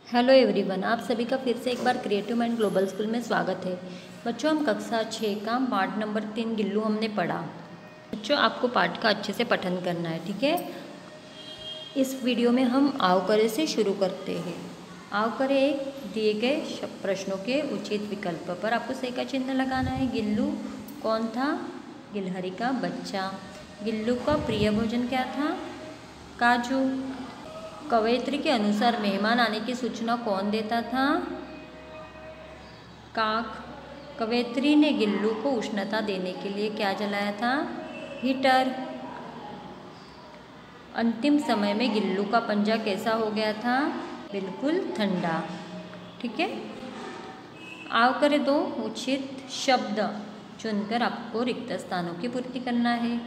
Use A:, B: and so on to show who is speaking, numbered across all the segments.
A: Hello everyone, आप सभी का फिर से एक बार क्रिएटिव माइंड ग्लोबल स्कूल में स्वागत है। बच्चों, हम कक्षा 6 का पाठ नंबर 3 गिल्लू हमने पढ़ा। बच्चों, आपको पाठ का अच्छे से पठन करना है, ठीक है। इस वीडियो में हम आव करे से शुरू करते हैं। आव करे एक दिए गए प्रश्नों के उचित विकल्प पर आपको सही का चिन्ह लगाना है। गिल्लू कौन था? गिलहरी का बच्चा। गिल्लू का प्रिय भोजन क्या था? काजू। कवयित्री के अनुसार मेहमान आने की सूचना कौन देता था? काक। कवयित्री ने गिल्लू को उष्णता देने के लिए क्या जलाया था? हीटर। अंतिम समय में गिल्लू का पंजा कैसा हो गया था? बिल्कुल ठंडा। ठीक है। आव करे दो उचित शब्द चुनकर आपको रिक्त स्थानों की पूर्ति करना है।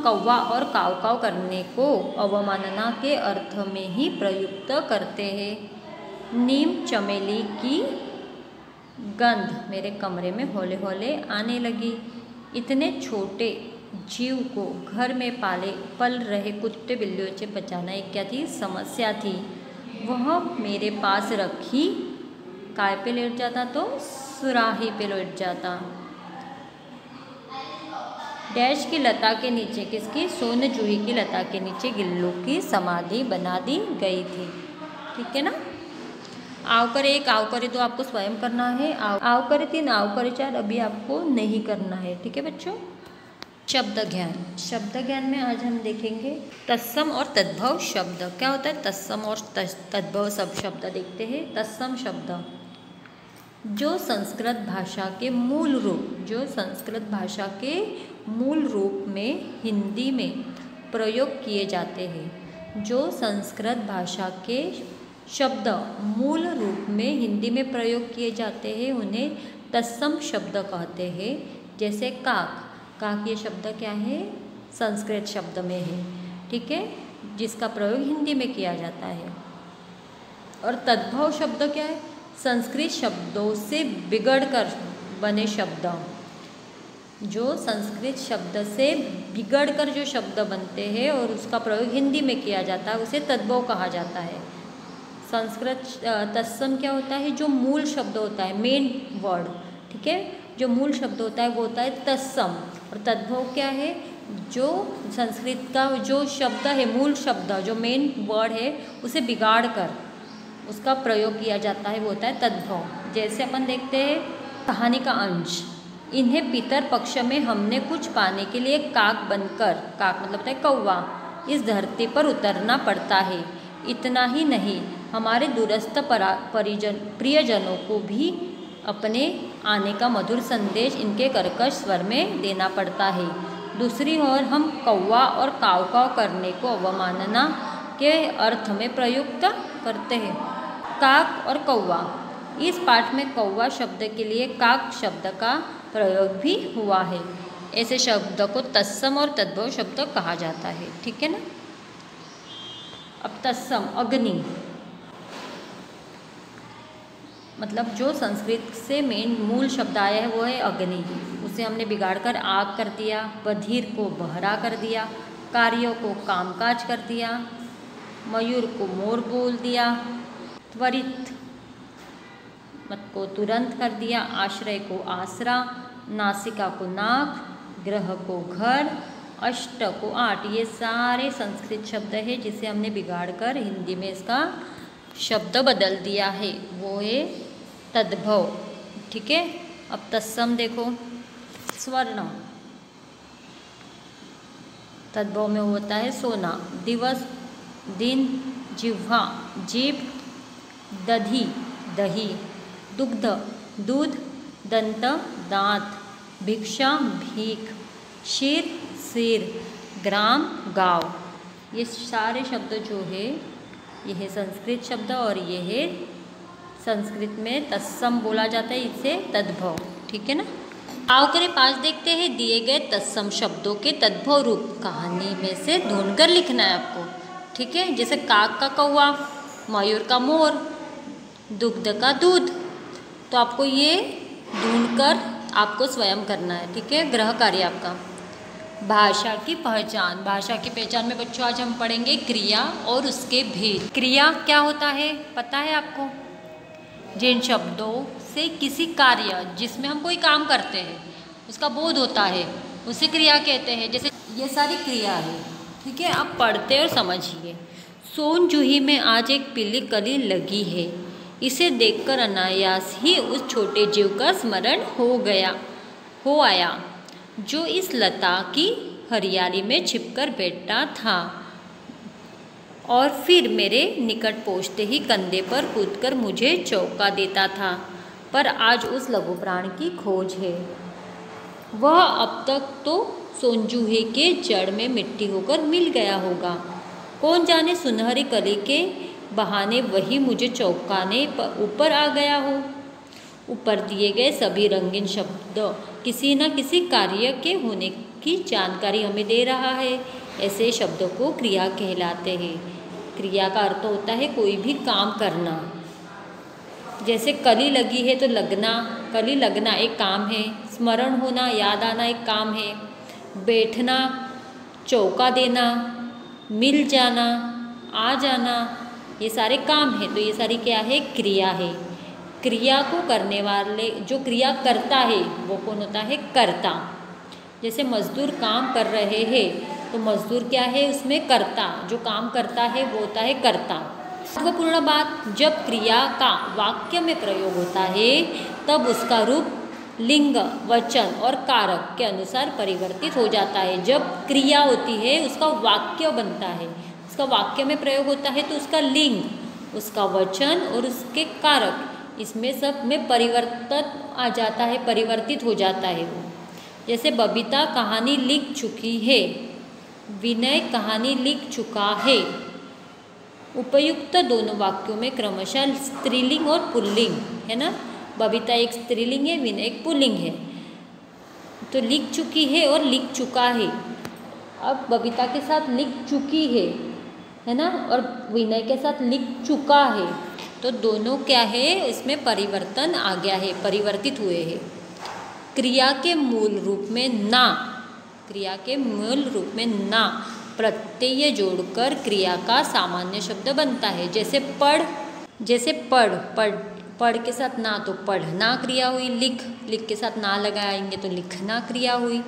A: कौवा और काव काव करने को अवमानना के अर्थ में ही प्रयुक्त करते हैं। नीम चमेली की गंध मेरे कमरे में हौले हौले आने लगी। इतने छोटे जीव को घर में पल रहे कुत्ते बिल्लियों से बचाना एक क्या थी? समस्या थी। वह मेरे पास रखी काय पे लेट जाता तो सुराही पे लेट जाता। डैश की लता के नीचे किसकी? सोन जूही की लता के नीचे गिल्लू की समाधि बना दी गई थी। ठीक है ना। आव करे एक, आव करे दो आपको स्वयं करना है। आव करे 3, आव करे 4 अभी आपको नहीं करना है। ठीक है बच्चों। शब्द ज्ञान। शब्द ज्ञान में आज हम देखेंगे तत्सम और तद्भव शब्द। क्या होता है तत्सम और तद्भव शब्द? देखते हैं। तत्सम शब्द जो संस्कृत भाषा के मूल रूप में हिंदी में प्रयोग किए जाते हैं। जो संस्कृत भाषा के शब्द मूल रूप में हिंदी में प्रयोग किए जाते हैं उन्हें तत्सम शब्द कहते हैं। जैसे काक। काक ये शब्द क्या है? संस्कृत शब्द में है। ठीक है, जिसका प्रयोग हिंदी में किया जाता है। और तद्भव शब्द क्या है? संस्कृत शब्दों से बिगड़कर बने शब्द। जो संस्कृत शब्द से बिगड़कर जो शब्द बनते हैं और उसका प्रयोग हिंदी में किया जाता है उसे तद्भव कहा जाता है। संस्कृत तत्सम क्या होता है? जो मूल शब्द होता है, मेन वर्ड। ठीक है, जो मूल शब्द होता है वो होता है तत्सम। और तद्भव क्या है? जो संस्कृत का जो शब्द है, मूल शब्द जो मेन वर्ड है उसे बिगाड़ कर उसका प्रयोग किया जाता है, वो होता है तद्भव। जैसे अपन देखते हैं कहानी का अंश। इन्हें पितर पक्ष में हमने कुछ पाने के लिए काक बनकर, काक मतलब है कौवा, इस धरती पर उतरना पड़ता है। इतना ही नहीं, हमारे दूरस्थ प्रियजनों को भी अपने आने का मधुर संदेश इनके कर्कश स्वर में देना पड़ता है। दूसरी ओर हम कौवा और काव काव करने को अवमानना के अर्थ में प्रयुक्त करते हैं। काक और कौवा। इस पाठ में कौवा शब्द के लिए काक शब्द का प्रयोग भी हुआ है। ऐसे शब्द को तत्सम और तद्भव शब्द कहा जाता है। ठीक है ना। अब तत्सम अग्नि, मतलब जो संस्कृत से मूल शब्द आया है वो है अग्नि। उसे हमने बिगाड़कर आग कर दिया। बधिर को बहरा कर दिया। कार्यों को कामकाज कर दिया। मयूर को मोर बोल दिया। त्वरित मत को तुरंत कर दिया। आश्रय को आसरा। नासिका को नाक। ग्रह को घर। अष्ट को 8। ये सारे संस्कृत शब्द है जिसे हमने बिगाड़कर हिंदी में इसका शब्द बदल दिया है, वो है तद्भव। ठीक है। अब तत्सम देखो। स्वर्ण तद्भव में होता है सोना। दिवस दिन। जिह्वा जीभ। दधी दही। दुग्ध दूध। दंत दांत। भिक्षा भीख। शिर सिर। ग्राम गाँव। ये सारे शब्द जो है ये है संस्कृत शब्द और ये है संस्कृत में तत्सम बोला जाता है, इसे तद्भव। ठीक है ना। आव करे 5 देखते हैं। दिए गए तत्सम शब्दों के तद्भव रूप कहानी में से ढूंढकर लिखना है आपको। ठीक है। जैसे काक का कौवा, मयूर का मोर, दुग्ध का दूध। तो आपको ये ढूंढकर आपको स्वयं करना है। ठीक है। ग्रह कार्य आपका। भाषा की पहचान। भाषा की पहचान में बच्चों आज हम पढ़ेंगे क्रिया और उसके भेद। क्रिया क्या होता है पता है आपको? जिन शब्दों से किसी कार्य जिसमें हम कोई काम करते हैं उसका बोध होता है उसे क्रिया कहते हैं। जैसे ये सारी क्रिया है, ठीक है। आप पढ़ते और समझिए। सोन जूही में आज एक पीली कली लगी है, इसे देखकर अनायास ही उस छोटे जीव का स्मरण हो आया जो इस लता की हरियाली में छिपकर बैठा था और फिर मेरे निकट पहुँचते ही कंधे पर कूदकर मुझे चौंका देता था। पर आज उस लघु प्राण की खोज है। वह अब तक तो सोनजूहे के जड़ में मिट्टी होकर मिल गया होगा। कौन जाने सुनहरी कली के बहाने वही मुझे चौंकाने पर ऊपर आ गया हो। ऊपर दिए गए सभी रंगीन शब्द किसी न किसी कार्य के होने की जानकारी हमें दे रहा है। ऐसे शब्दों को क्रिया कहलाते हैं। क्रिया का अर्थ होता है कोई भी काम करना। जैसे कली लगी है तो लगना, कली लगना एक काम है। स्मरण होना, याद आना एक काम है। बैठना, चौका देना, मिल जाना, आ जाना, ये सारे काम है। तो ये सारी क्या है? क्रिया है। क्रिया को करने वाले, जो क्रिया करता है वो कौन होता है? कर्ता। जैसे मजदूर काम कर रहे हैं तो मजदूर क्या है? उसमें कर्ता, जो काम करता है वो होता है कर्ता। महत्वपूर्ण बात, जब क्रिया का वाक्य में प्रयोग होता है तब उसका रूप लिंग, वचन और कारक के अनुसार परिवर्तित हो जाता है। जब क्रिया होती है उसका वाक्य बनता है, उसका वाक्य में प्रयोग होता है तो उसका लिंग, उसका वचन और उसके कारक, इसमें सब में परिवर्तन आ जाता है, परिवर्तित हो जाता है वो। जैसे बबीता कहानी लिख चुकी है, विनय कहानी लिख चुका है। उपयुक्त दोनों वाक्यों में क्रमशः स्त्रीलिंग और पुल्लिंग है ना। बबीता एक स्त्रीलिंग है, विनय एक पुल्लिंग है। तो लिख चुकी है और लिख चुका है। अब बबीता के साथ लिख चुकी है ना, और विनय के साथ लिख चुका है। तो दोनों क्या है? इसमें परिवर्तन आ गया है, परिवर्तित हुए हैं। क्रिया के मूल रूप में ना, क्रिया के मूल रूप में ना प्रत्यय जोड़कर क्रिया का सामान्य शब्द बनता है। जैसे पढ़, जैसे पढ़, पढ़ के साथ ना तो पढ़ना क्रिया हुई। लिख, लिख के साथ ना लगाएंगे तो लिखना क्रिया हुई।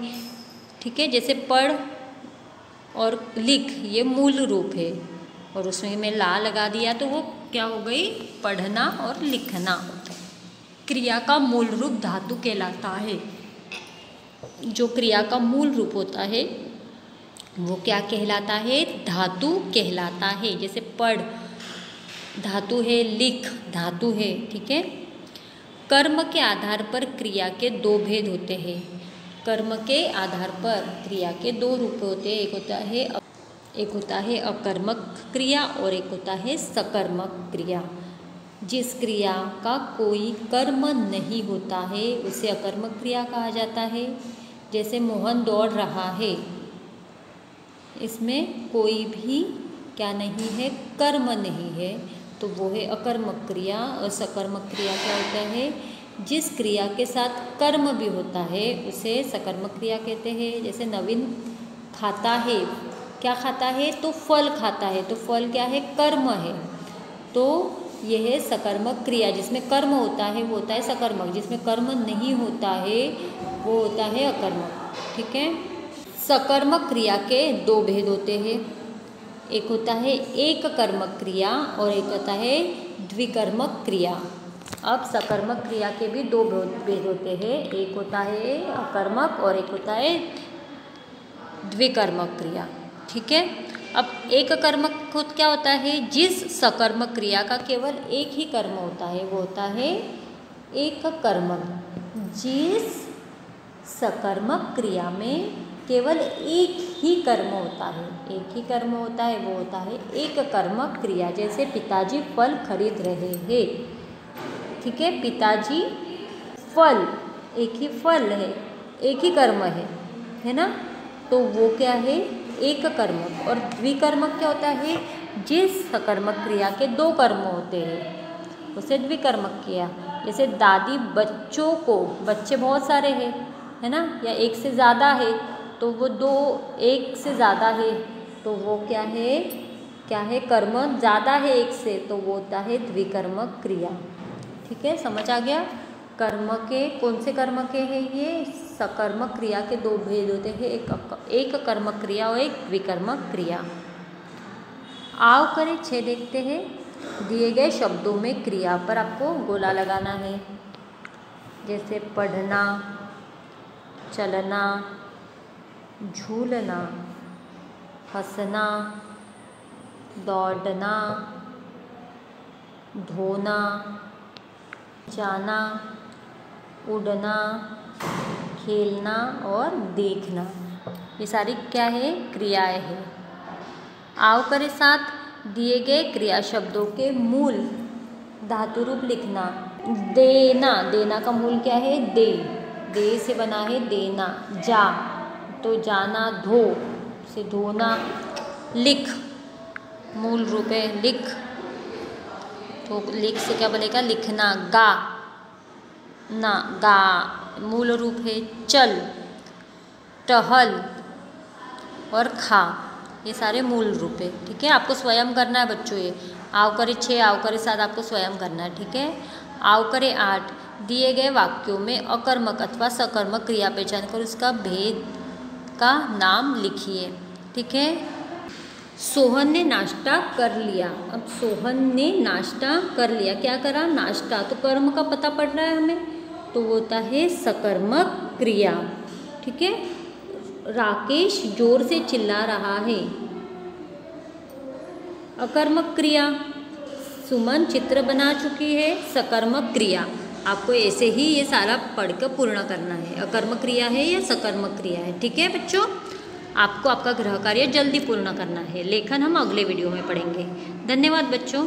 A: ठीक है। जैसे पढ़ और लिख ये मूल रूप है और उसमें मैं ला लगा दिया तो वो क्या हो गई? पढ़ना और लिखना। क्रिया का मूल रूप धातु कहलाता है। जो क्रिया का मूल रूप होता है वो क्या कहलाता है? धातु कहलाता है। जैसे पढ़ धातु है, लिख धातु है। ठीक है। कर्म के आधार पर क्रिया के दो भेद होते हैं। कर्म के आधार पर क्रिया के दो रूप होते हैं। एक होता है अकर्मक क्रिया और एक होता है सकर्मक क्रिया। जिस क्रिया का कोई कर्म नहीं होता है उसे अकर्मक क्रिया कहा जाता है। जैसे मोहन दौड़ रहा है, इसमें कोई भी क्या नहीं है? कर्म नहीं है, तो वो है अकर्मक क्रिया। और सकर्मक क्रिया क्या होता है? जिस क्रिया के साथ कर्म भी होता है उसे सकर्मक क्रिया कहते हैं। जैसे नवीन खाता है, क्या खाता है? तो फल खाता है। तो फल क्या है? कर्म है। तो यह है सकर्मक क्रिया। जिसमें कर्म होता है वो होता है सकर्मक, जिसमें कर्म नहीं होता है वो होता है अकर्मक। ठीक है। सकर्मक क्रिया के दो भेद होते हैं। एक होता है एक कर्मक क्रिया और एक होता है द्विकर्मक क्रिया। अब सकर्मक क्रिया के भी दो भेद होते हैं। एक होता है अकर्मक और एक होता है द्विकर्मक क्रिया। ठीक है। अब एक कर्मक क्या होता है? जिस सकर्मक क्रिया का केवल एक ही कर्म होता है वो होता है एक कर्मक। जिस सकर्मक क्रिया में केवल एक ही कर्म होता है, एक ही कर्म होता है वो होता है एक कर्मक क्रिया। जैसे पिताजी फल खरीद रहे हैं। ठीक है। पिताजी फल, एक ही फल है, एक ही कर्म है ना। तो वो क्या है? एक कर्मक। और द्विकर्मक क्या होता है? जिस सकर्मक क्रिया के दो कर्म होते हैं उसे द्विकर्मक क्रिया। जैसे दादी बच्चों को, बच्चे बहुत सारे हैं है ना, या एक से ज़्यादा है तो वो दो एक से ज़्यादा है तो वो क्या है कर्म ज़्यादा है एक से तो वो होता है द्विकर्मक क्रिया। ठीक है, समझ आ गया। कर्म के कौन से कर्म के हैं ये? सकर्मक क्रिया के दो भेद होते हैं, एक कर्मक क्रिया और एक द्विकर्मक क्रिया। आओ करें 6 देखते हैं। दिए गए शब्दों में क्रिया पर आपको गोला लगाना है, जैसे पढ़ना, चलना, झूलना, हंसना, दौड़ना, धोना, जाना, उड़ना, खेलना और देखना, ये सारी क्या है? क्रियाएं हैं। आओ करें 7। दिए गए क्रिया शब्दों के मूल धातु रूप लिखना। देना का मूल क्या है? दे से बना है देना। जा तो जाना, धो से धोना। लिख मूल रूप है लिख, तो लिख से क्या बनेगा? लिखना। गा मूल रूप है चल। टहल और खा, ये सारे मूल रूप है। ठीक है, आपको स्वयं करना है बच्चों ये। आओ करे 6, आओ करे 7 आपको स्वयं करना है। ठीक है, आओ करे 8। दिए गए वाक्यों में अकर्मक अथवा सकर्मक क्रिया पहचान कर उसका भेद का नाम लिखिए। ठीक है, सोहन ने नाश्ता कर लिया। अब सोहन ने नाश्ता कर लिया, क्या करा? नाश्ता। तो कर्म का पता पड़ रहा है हमें, तो वो होता है सकर्मक क्रिया। ठीक है, राकेश जोर से चिल्ला रहा है, अकर्मक क्रिया। सुमन चित्र बना चुकी है, सकर्मक क्रिया। आपको ऐसे ही ये सारा पढ़कर पूर्ण करना है, अकर्मक क्रिया है या सकर्मक क्रिया है। ठीक है बच्चों, आपको आपका गृह कार्य जल्दी पूर्ण करना है। लेखन हम अगले वीडियो में पढ़ेंगे। धन्यवाद बच्चों।